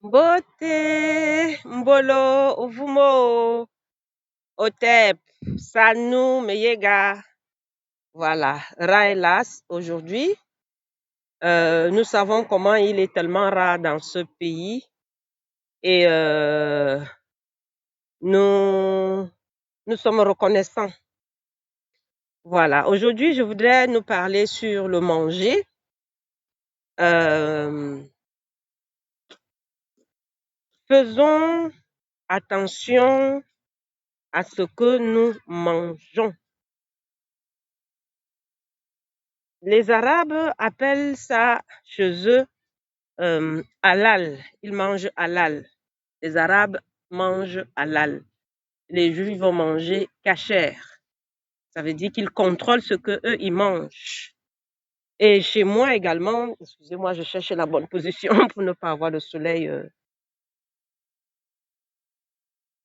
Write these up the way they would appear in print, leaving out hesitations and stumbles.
Mbote, Mbolo, Uvumo, Otep, Sanou, Meyega. Voilà, Raelas aujourd'hui. Nous savons comment il est tellement rare dans ce pays et nous, nous sommes reconnaissants. Voilà, aujourd'hui je voudrais nous parler sur le manger. Faisons attention à ce que nous mangeons. Les Arabes appellent ça chez eux halal. Ils mangent halal. Les Arabes mangent halal. Les Juifs vont manger kasher. Ça veut dire qu'ils contrôlent ce que eux ils mangent. Et chez moi également, excusez-moi, je cherche la bonne position pour ne pas avoir le soleil.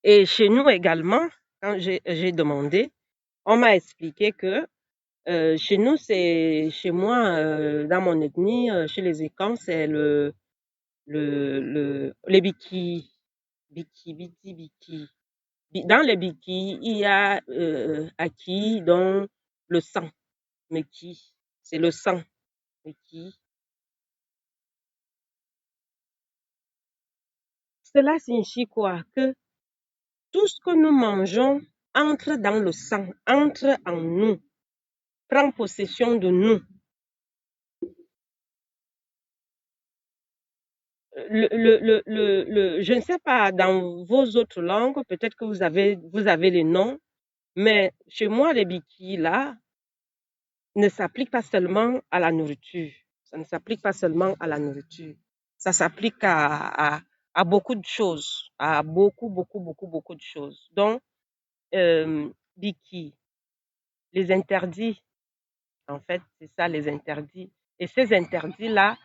Et chez nous également, quand j'ai demandé, on m'a expliqué que chez nous, c'est chez moi, dans mon ethnie, chez les Écans, c'est les biki, biki. Dans les biki, il y a aki, donc le sang, meki, c'est le sang, meki. Cela signifie quoi? Que tout ce que nous mangeons entre dans le sang, entre en nous, prend possession de nous. Je ne sais pas, dans vos autres langues, peut-être que vous avez les noms, mais chez moi, les biki, là, ne s'appliquent pas seulement à la nourriture. Ça ne s'applique pas seulement à la nourriture. Ça s'applique à beaucoup de choses, à beaucoup de choses. Donc, biki, les interdits, en fait, c'est ça, les interdits. Et ces interdits-là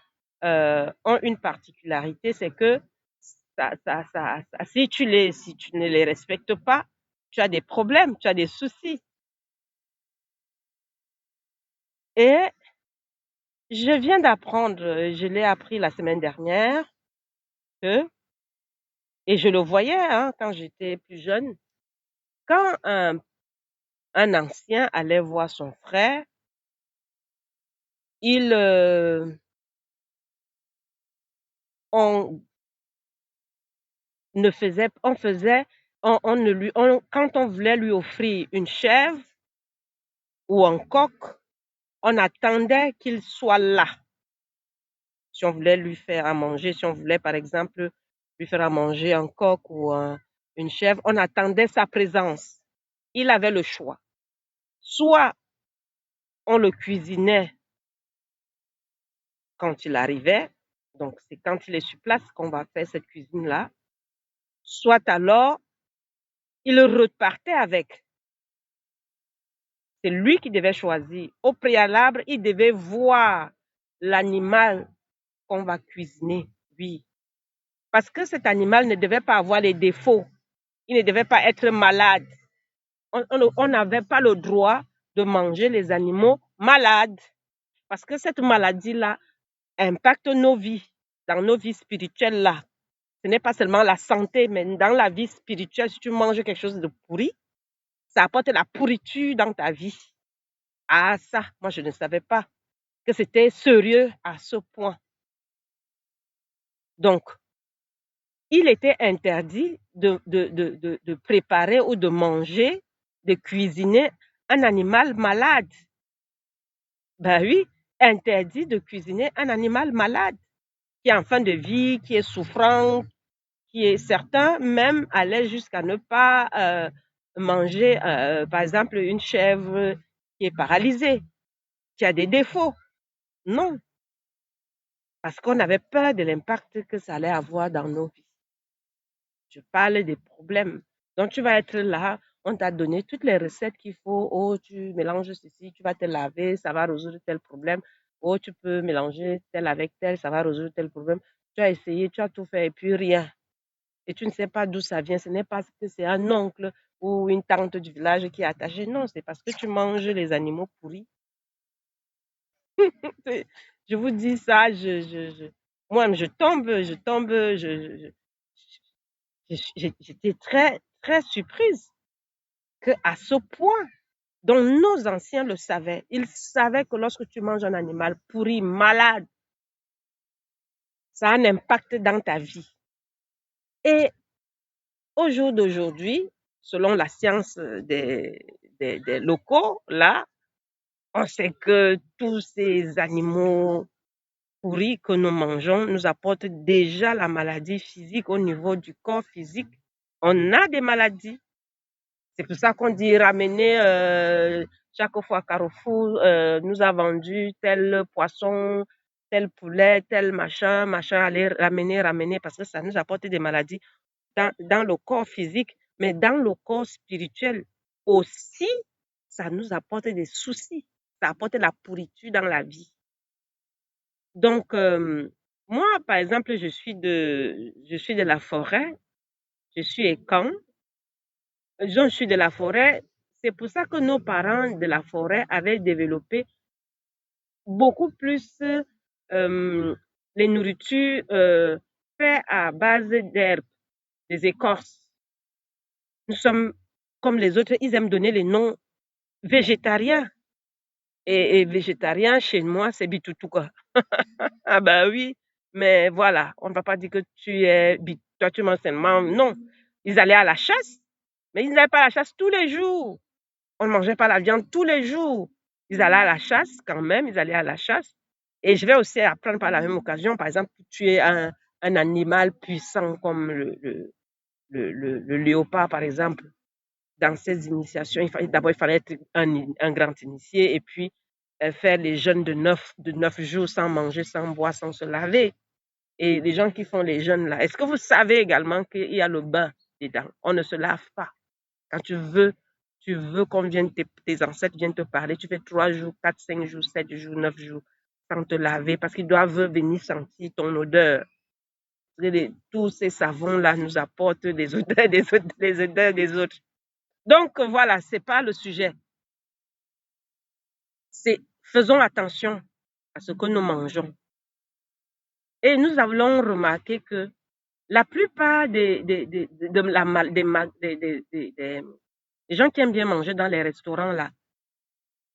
ont une particularité, c'est que si tu ne les respectes pas, tu as des problèmes, tu as des soucis. Et je viens d'apprendre, je l'ai appris la semaine dernière, que, et je le voyais quand j'étais plus jeune, quand un ancien allait voir son frère, on ne faisait, on faisait, on ne lui, quand on voulait lui offrir une chèvre ou un coq, on attendait qu'il soit là. Si on voulait lui faire à manger, si on voulait par exemple lui faire à manger un coq ou une chèvre, on attendait sa présence. Il avait le choix. Soit on le cuisinait quand il arrivait, donc c'est quand il est sur place qu'on va faire cette cuisine-là, soit alors il repartait avec. C'est lui qui devait choisir. Au préalable, il devait voir l'animal qu'on va cuisiner, oui. Parce que cet animal ne devait pas avoir les défauts. Il ne devait pas être malade. On n'avait pas le droit de manger les animaux malades. Parce que cette maladie-là impacte nos vies, dans nos vies spirituelles là. Ce n'est pas seulement la santé, mais dans la vie spirituelle, si tu manges quelque chose de pourri, ça apporte la pourriture dans ta vie. Ah ça, moi je ne savais pas que c'était sérieux à ce point. Donc, il était interdit de préparer ou de manger, de cuisiner un animal malade. Ben oui, interdit de cuisiner un animal malade, qui est en fin de vie, qui est souffrant, qui est certain, même aller jusqu'à ne pas manger, par exemple, une chèvre qui est paralysée, qui a des défauts. Non, parce qu'on avait peur de l'impact que ça allait avoir dans nos vies. Je parle des problèmes. Donc, tu vas être là, on t'a donné toutes les recettes qu'il faut. Oh, tu mélanges ceci, tu vas te laver, ça va résoudre tel problème. Oh, tu peux mélanger tel avec tel, ça va résoudre tel problème. Tu as essayé, tu as tout fait et puis rien. Et tu ne sais pas d'où ça vient. Ce n'est pas que c'est un oncle ou une tante du village qui est attachée. Non, c'est parce que tu manges les animaux pourris. Je vous dis ça, Moi, j'étais très, très surprise qu'à ce point, dont nos anciens le savaient. Ils savaient que lorsque tu manges un animal pourri, malade, ça a un impact dans ta vie. Et au jour d'aujourd'hui, selon la science des locaux, là, on sait que tous ces animaux pourris que nous mangeons nous apportent déjà la maladie physique au niveau du corps physique. On a des maladies. C'est pour ça qu'on dit ramener chaque fois Carrefour nous a vendu tel poisson, tel poulet, tel machin, allez ramener parce que ça nous apporte des maladies dans le corps physique, mais dans le corps spirituel aussi, ça nous apporte des soucis, ça apporte la pourriture dans la vie. Donc, moi, par exemple, je suis de la forêt, je suis écan, je suis de la forêt. C'est pour ça que nos parents de la forêt avaient développé beaucoup plus les nourritures faites à base d'herbes, des écorces. Nous sommes comme les autres, ils aiment donner les noms végétariens. Et végétarien, chez moi, c'est bitoutou, Ah bah oui, mais voilà, on ne va pas dire que toi tu manges seulement. Non, ils allaient à la chasse, mais ils n'allaient pas à la chasse tous les jours. On ne mangeait pas la viande tous les jours. Ils allaient à la chasse quand même, ils allaient à la chasse. Et je vais aussi apprendre par la même occasion, par exemple, tuer un animal puissant comme le léopard, par exemple. Dans ces initiations, d'abord, il fallait être un grand initié et puis faire les jeûnes de 9 jours sans manger, sans boire, sans se laver. Et les gens qui font les jeûnes là, est-ce que vous savez également qu'il y a le bain dedans? On ne se lave pas. Quand tu veux qu'on vienne, tes ancêtres viennent te parler, tu fais 3 jours, 4, 5 jours, 7 jours, 9 jours sans te laver parce qu'ils doivent venir sentir ton odeur. Tous ces savons-là nous apportent des odeurs des odeurs des autres. Donc voilà, c'est pas le sujet. C'est faisons attention à ce que nous mangeons. Et nous allons remarquer que la plupart des gens qui aiment bien manger dans les restaurants là,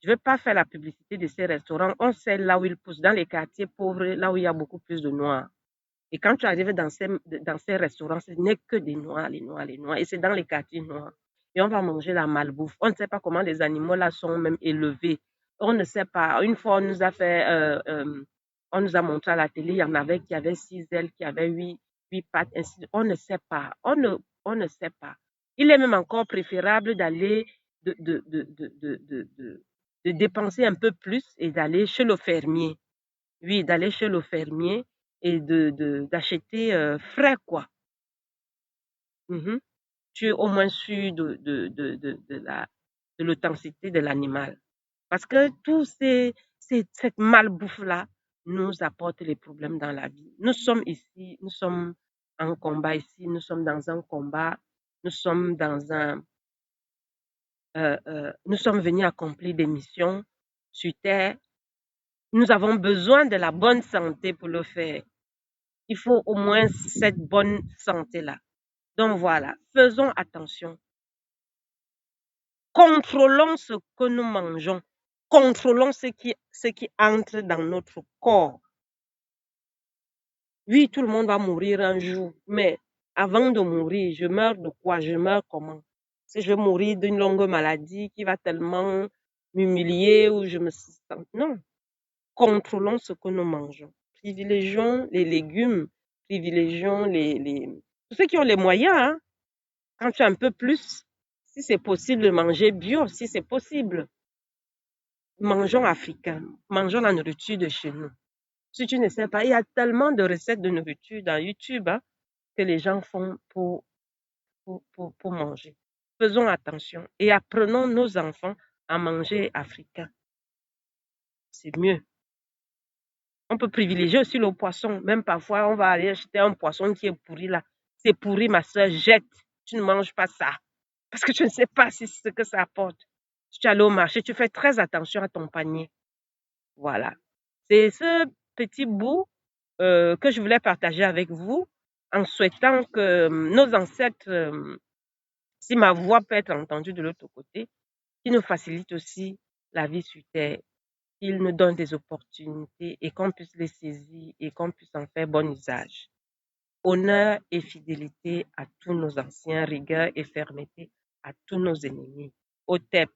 je ne veux pas faire la publicité de ces restaurants. On sait là où ils poussent, dans les quartiers pauvres, là où il y a beaucoup plus de noirs. Et quand tu arrives dans ces restaurants, ce n'est que des noirs, les noirs, les noirs. Et c'est dans les quartiers noirs. Et on va manger la malbouffe. On ne sait pas comment les animaux là sont même élevés. On ne sait pas. Une fois, on nous a montré à la télé, il y en avait qui avaient 6 ailes, qui avaient 8 pattes, ainsi. On ne sait pas. On ne sait pas. Il est même encore préférable d'aller de dépenser un peu plus et d'aller chez le fermier. Oui, d'aller chez le fermier et d'acheter frais, quoi. Mhm. Tu es au moins sûr de l'authenticité de l'animal. Parce que cette malbouffe-là nous apporte les problèmes dans la vie. Nous sommes ici, nous sommes en combat ici, nous sommes dans un combat, nous sommes nous sommes venus accomplir des missions sur Terre. Nous avons besoin de la bonne santé pour le faire. Il faut au moins cette bonne santé-là. Donc voilà, faisons attention. Contrôlons ce que nous mangeons. Contrôlons ce qui entre dans notre corps. Oui, tout le monde va mourir un jour, mais avant de mourir, je meurs de quoi? Je meurs comment? Si je vais mourir d'une longue maladie qui va tellement m'humilier ou je me sens... Non, contrôlons ce que nous mangeons. Privilégions les légumes, privilégions tous ceux qui ont les moyens, hein. Quand tu as un peu plus, si c'est possible de manger bio, si c'est possible, mangeons africain, mangeons la nourriture de chez nous. Si tu ne sais pas, il y a tellement de recettes de nourriture dans YouTube hein, que les gens font pour manger. Faisons attention et apprenons nos enfants à manger africain. C'est mieux. On peut privilégier aussi le poisson. Même parfois, on va aller acheter un poisson qui est pourri là. C'est pourri, ma soeur, jette. Tu ne manges pas ça. Parce que tu ne sais pas ce que ça apporte. Si tu allais au marché, tu fais très attention à ton panier. Voilà. C'est ce petit bout que je voulais partager avec vous en souhaitant que nos ancêtres, si ma voix peut être entendue de l'autre côté, qu'ils nous facilitent aussi la vie sur terre, qu'ils nous donnent des opportunités et qu'on puisse les saisir et qu'on puisse en faire bon usage. Honneur et fidélité à tous nos anciens, rigueur et fermeté à tous nos ennemis. Otep.